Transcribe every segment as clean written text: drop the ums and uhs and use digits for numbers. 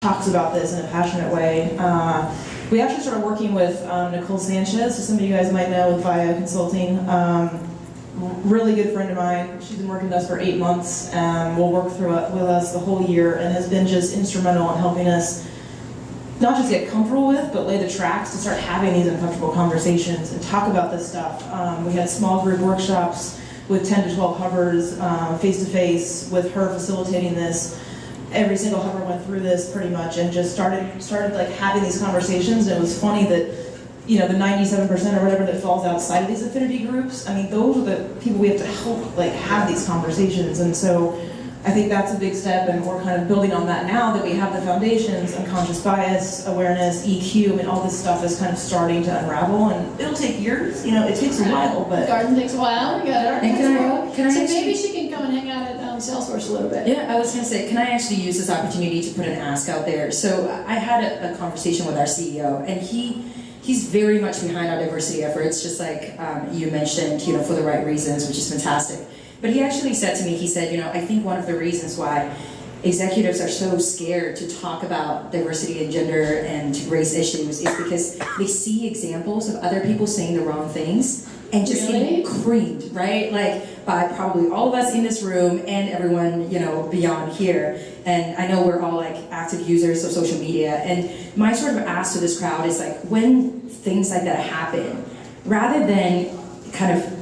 talks about this in a passionate way. We actually started working with Nicole Sanchez, who some of you guys might know with Via Consulting. Really good friend of mine. She's been working with us for 8 months. Will work through it with us the whole year and has been just instrumental in helping us not just get comfortable with, but lay the tracks to start having these uncomfortable conversations and talk about this stuff. We had small group workshops with 10 to 12 hovers, face-to-face, with her facilitating this. Every single hover went through this pretty much and just started like having these conversations. And it was funny that, you know, the 97% or whatever that falls outside of these affinity groups, I mean, those are the people we have to help like have these conversations. And so I think that's a big step, and we're kind of building on that now that we have the foundations, unconscious bias, awareness, EQ, I mean, all this stuff is kind of starting to unravel, and it'll take years, you know, it takes a while, but... Garden takes a while, you got it. And can I so actually, maybe she can come and hang out at Salesforce a little bit. Yeah, I was going to say, can I actually use this opportunity to put an ask out there? So I had a conversation with our CEO, and he's very much behind our diversity efforts, just like you mentioned, you know, for the right reasons, which is fantastic. But he actually said to me, he said, you know, I think one of the reasons why executives are so scared to talk about diversity and gender and race issues is because they see examples of other people saying the wrong things and just getting creamed, right? Like by probably all of us in this room and everyone, you know, beyond here. And I know we're all like active users of social media. And my sort of ask to this crowd is like, when things like that happen, rather than kind of,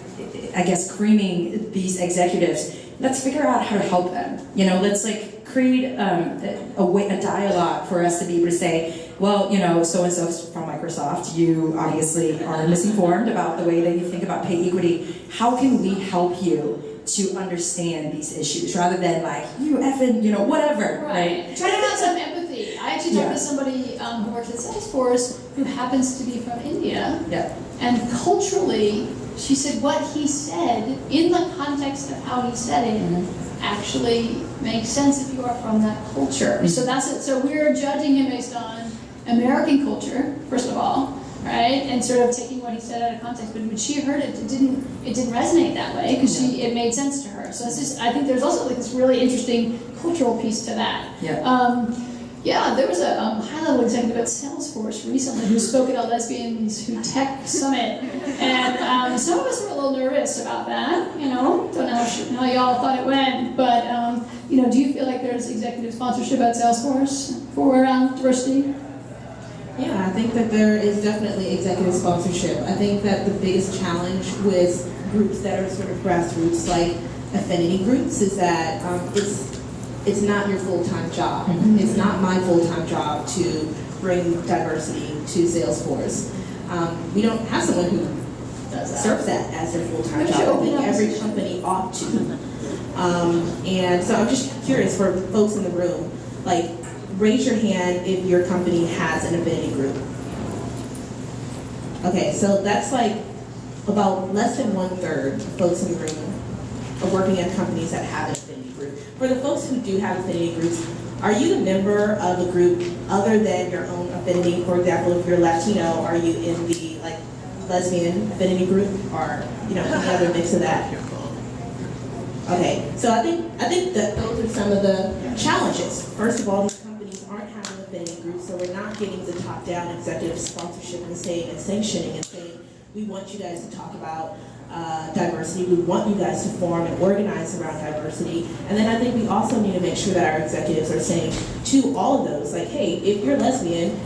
I guess, creaming these executives, let's figure out how to help them. You know, let's like create a dialogue for us to be able to say, well, you know, so-and-so from Microsoft, you obviously are misinformed about the way that you think about pay equity. How can we help you to understand these issues rather than like, you effing, you know, whatever, right? Try to have some empathy. I actually talked to somebody who works at Salesforce who happens to be from India. Yeah. And culturally, she said what he said, in the context of how he said it, actually makes sense if you are from that culture. So that's it. So we're judging him based on American culture, first of all, right? And sort of taking what he said out of context. But when she heard it, it didn't resonate that way because it made sense to her. So it's just, I think there's also like this really interesting cultural piece to that. Yeah, there was a high-level executive at Salesforce recently who spoke at a Lesbians Who Tech Summit, and some of us were a little nervous about that. You know, don't know how y'all thought it went, but you know, do you feel like there's executive sponsorship at Salesforce for diversity? Yeah, I think that there is definitely executive sponsorship. I think that the biggest challenge with groups that are sort of grassroots, like affinity groups, is that it's not your full-time job. It's not my full-time job to bring diversity to Salesforce. We don't have someone who serves that as their full-time job. I think every company ought to. And so I'm just curious for folks in the room, like, raise your hand if your company has an affinity group. Okay, so that's like about less than 1/3 of folks in the room are working at companies that have an affinity group. For the folks who do have affinity groups, are you a member of a group other than your own affinity? For example, if you're Latino, are you in the like lesbian affinity group, or you know, any other mix of that? Okay, so I think that those are some of the challenges. First of all, these companies aren't having affinity groups, so we're not getting the top-down executive sponsorship and saying and sanctioning and saying, we want you guys to talk about diversity. We want you guys to form and organize around diversity. And then I think we also need to make sure that our executives are saying to all of those, like, hey, if you're lesbian,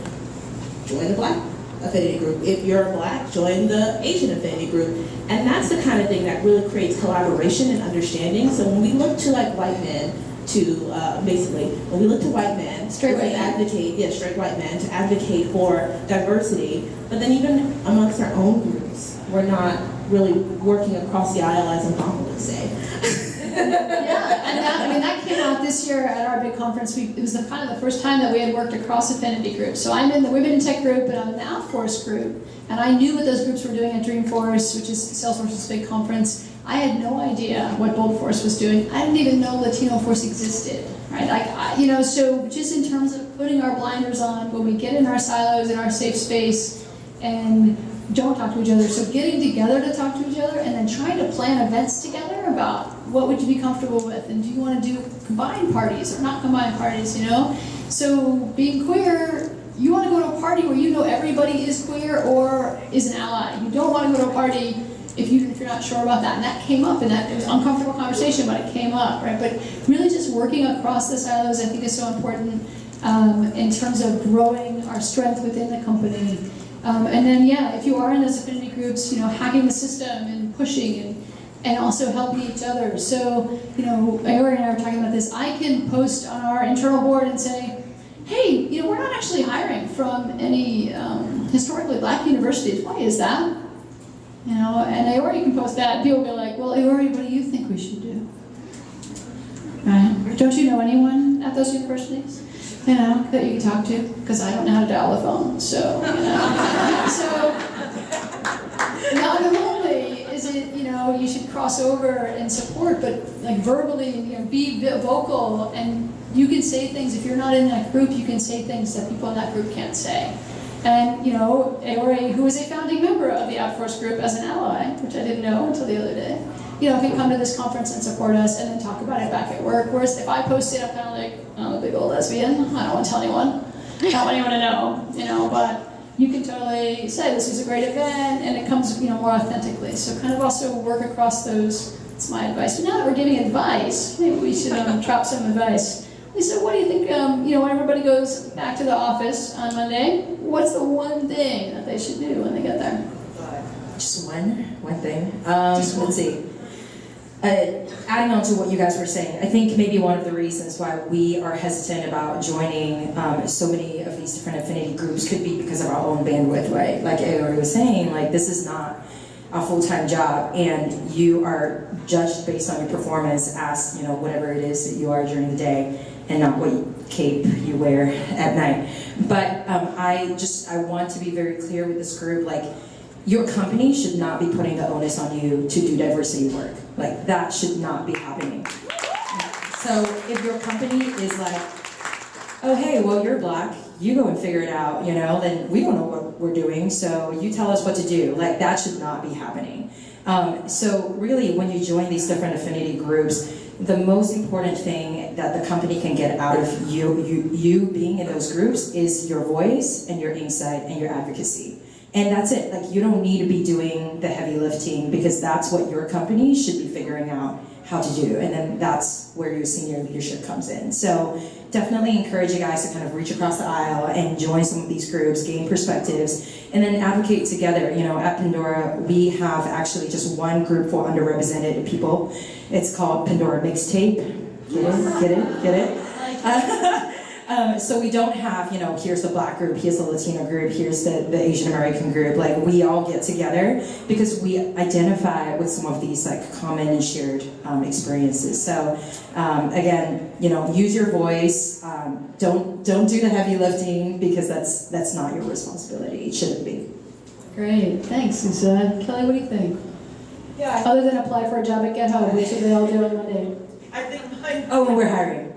join the Black affinity group. If you're Black, join the Asian affinity group. And that's the kind of thing that really creates collaboration and understanding. So when we look to like white men to, basically, when we look to white men straight white men to advocate for diversity, but then even amongst our own groups, we're not really working across the aisle as a mom would say. Yeah, and that came out this year at our big conference. It was kind of the first time that we had worked across affinity groups. So I'm in the Women in Tech group, and I'm in the Outforce group, and I knew what those groups were doing at Dreamforce, which is Salesforce's big conference. I had no idea what Boldforce was doing. I didn't even know Latino Force existed, right? Like, you know, so just in terms of putting our blinders on when we get in our silos, in our safe space, and don't talk to each other. So getting together to talk to each other and then trying to plan events together about what would you be comfortable with, and do you want to do combined parties or not combined parties, you know? So being queer, you want to go to a party where you know everybody is queer or is an ally. You don't want to go to a party if you're not sure about that. And that came up, and that it was an uncomfortable conversation, but it came up, right? But really just working across the silos, I think, is so important in terms of growing our strength within the company. And then, yeah, if you are in those affinity groups, hacking the system and pushing and also helping each other. So, Ayori and I were talking about this. I can post on our internal board and say, hey, we're not actually hiring from any historically black universities. Why is that? And Ayori can post that, and people will be like, well, Ayori, what do you think we should do? Right? Don't you know anyone at those universities? That you can talk to? Because I don't know how to dial the phone, so, So, not only is it, you should cross over and support, but like verbally, be vocal, and you can say things, if you're not in that group, you can say things that people in that group can't say. And, Ayori, who is a founding member of the Outforce group as an ally, which I didn't know until the other day, can come to this conference and support us and then talk about it back at work. Whereas if I post it, I'm kind of like, I'm a big old lesbian. I don't want to tell anyone. I don't want anyone to know, but you can totally say this was a great event, and it comes, more authentically. So kind of also work across those. That's my advice. But now that we're giving advice, maybe we should drop some advice. Lisa, what do you think, when everybody goes back to the office on Monday, what's the one thing that they should do when they get there? Just one thing. Let's see. Adding on to what you guys were saying, I think maybe one of the reasons why we are hesitant about joining so many of these different affinity groups could be because of our own bandwidth, right? Like Ayori was saying, this is not a full-time job, and you are judged based on your performance as, whatever it is that you are during the day, and not what cape you wear at night. But I want to be very clear with this group, your company should not be putting the onus on you to do diversity work. That should not be happening. So if your company is like, oh hey, well you're black, you go and figure it out, then we don't know what we're doing, so you tell us what to do. That should not be happening. So really, when you join these different affinity groups, the most important thing that the company can get out of you being in those groups is your voice and your insight and your advocacy. And that's it. You don't need to be doing the heavy lifting, because that's what your company should be figuring out how to do. And then that's where your senior leadership comes in. So definitely encourage you guys to kind of reach across the aisle and join some of these groups, gain perspectives, and then advocate together. At Pandora, we have actually just one group for underrepresented people. It's called Pandora Mixtape. Get it? So we don't have, here's the black group, here's the Latino group, here's the Asian American group. We all get together because we identify with some of these common and shared experiences. So again, use your voice. Don't do the heavy lifting, because that's not your responsibility. It shouldn't be. Great, thanks, Lisa. Kelli, what do you think? Yeah, Other than apply for a job at GitHub, which they all do on Monday. I think mine. Oh, and we're hiring.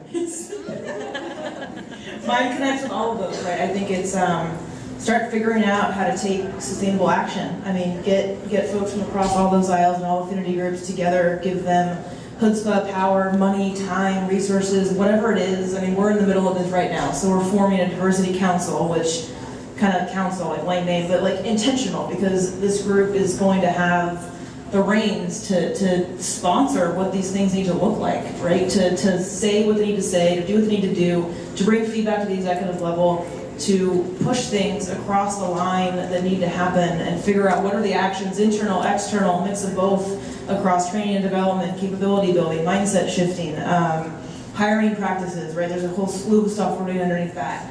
Mine connects with all of those, right? I think it's start figuring out how to take sustainable action. I mean, get folks from across all those aisles and all affinity groups together, give them chutzpah, power, money, time, resources, whatever it is. I mean, we're in the middle of this right now, so we're forming a diversity council, which kind of council, lame name, but intentional, because this group is going to have the reins to sponsor what these things need to look like, right? To say what they need to say, to do what they need to do, to bring feedback to the executive level, to push things across the line that need to happen, and figure out what are the actions, internal, external, mix of both, across training and development, capability building, mindset shifting, hiring practices, right? There's a whole slew of stuff we're doing underneath that.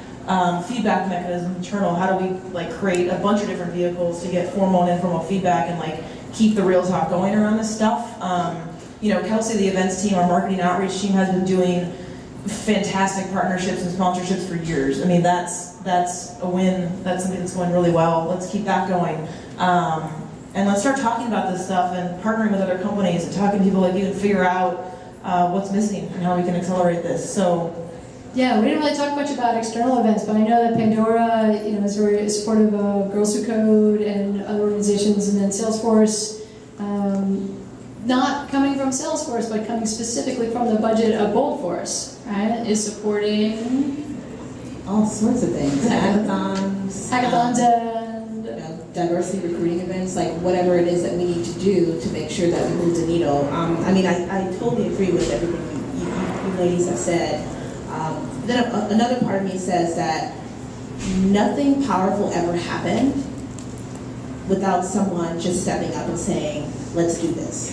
Feedback mechanism, internal, how do we create a bunch of different vehicles to get formal and informal feedback and keep the real talk going around this stuff. Kelsey, the events team, our marketing outreach team, has been doing fantastic partnerships and sponsorships for years. I mean, that's a win. That's something that's going really well. Let's keep that going. And let's start talking about this stuff and partnering with other companies and talking to people like you and figure out what's missing and how we can accelerate this. So. Yeah, we didn't really talk much about external events, but I know that Pandora, is very supportive of Girls Who Code and other organizations, and then Salesforce, not coming from Salesforce, but coming specifically from the budget of Boldforce, right, is supporting all sorts of things. Hackathons. Hackathons and Diversity recruiting events, like whatever it is that we need to do to make sure that we move the needle. I mean, I totally agree with everything you ladies have said. Then another part of me says that nothing powerful ever happened without someone just stepping up and saying, let's do this.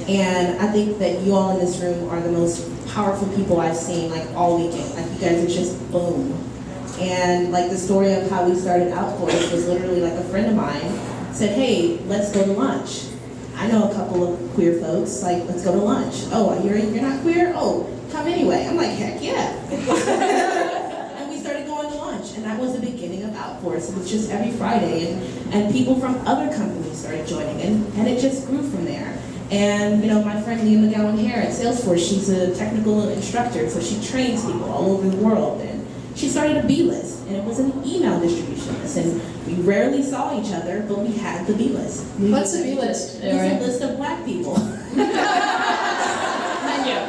And I think that you all in this room are the most powerful people I've seen like all weekend. Like you guys are just boom. And like the story of how we started Outforce was literally like a friend of mine said, hey, let's go to lunch. I know a couple of queer folks, like, let's go to lunch. Oh, you're not queer? Oh, come anyway. I'm like, heck yeah. And we started going to lunch, and that was the beginning of Outforce. It was just every Friday, and people from other companies started joining, and it just grew from there. And, you know, my friend Leah McGowan-Hare at Salesforce, she's a technical instructor, so she trains people all over the world. And she started a B-list, and it was an email distribution list, and we rarely saw each other, but we had the B-list. what's the B-list? It's a list of black people. Thank you.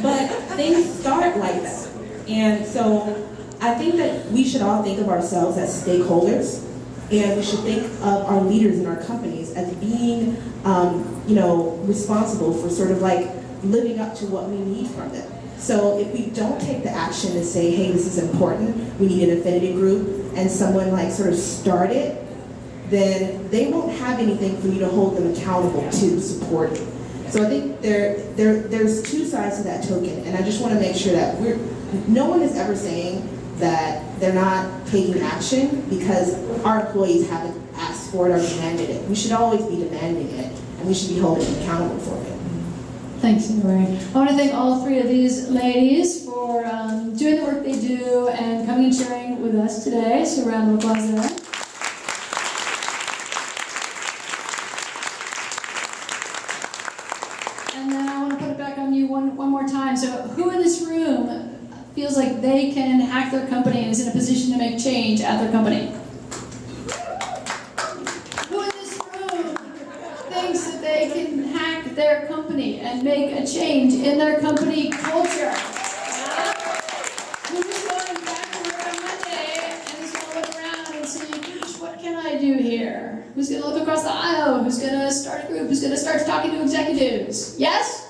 But things start like that. And so I think that we should all think of ourselves as stakeholders, and we should think of our leaders in our companies as being, you know, responsible for sort of like living up to what we need from them. So if we don't take the action to say, hey, this is important, we need an affinity group, and someone like sort of start it, then they won't have anything for you to hold them accountable to support it. So I think there's two sides to that token, and I just want to make sure that no one is ever saying that they're not taking action because our employees haven't asked for it or demanded it. We should always be demanding it, and we should be holding them accountable for it. Thanks, Ayori. I want to thank all three of these ladies for doing the work they do and coming and sharing with us today. So round of applause there. And then I want to put it back on you one more time. So who in this room feels like they can hack their company and is in a position to make change at their company? Who in this room thinks that they can hack their company and make a change in their company culture? Who's going back to work on Monday and is going to look around and say, gosh, what can I do here? Who's going to look across the aisle? Who's going to start a group? Who's going to start talking to executives? Yes?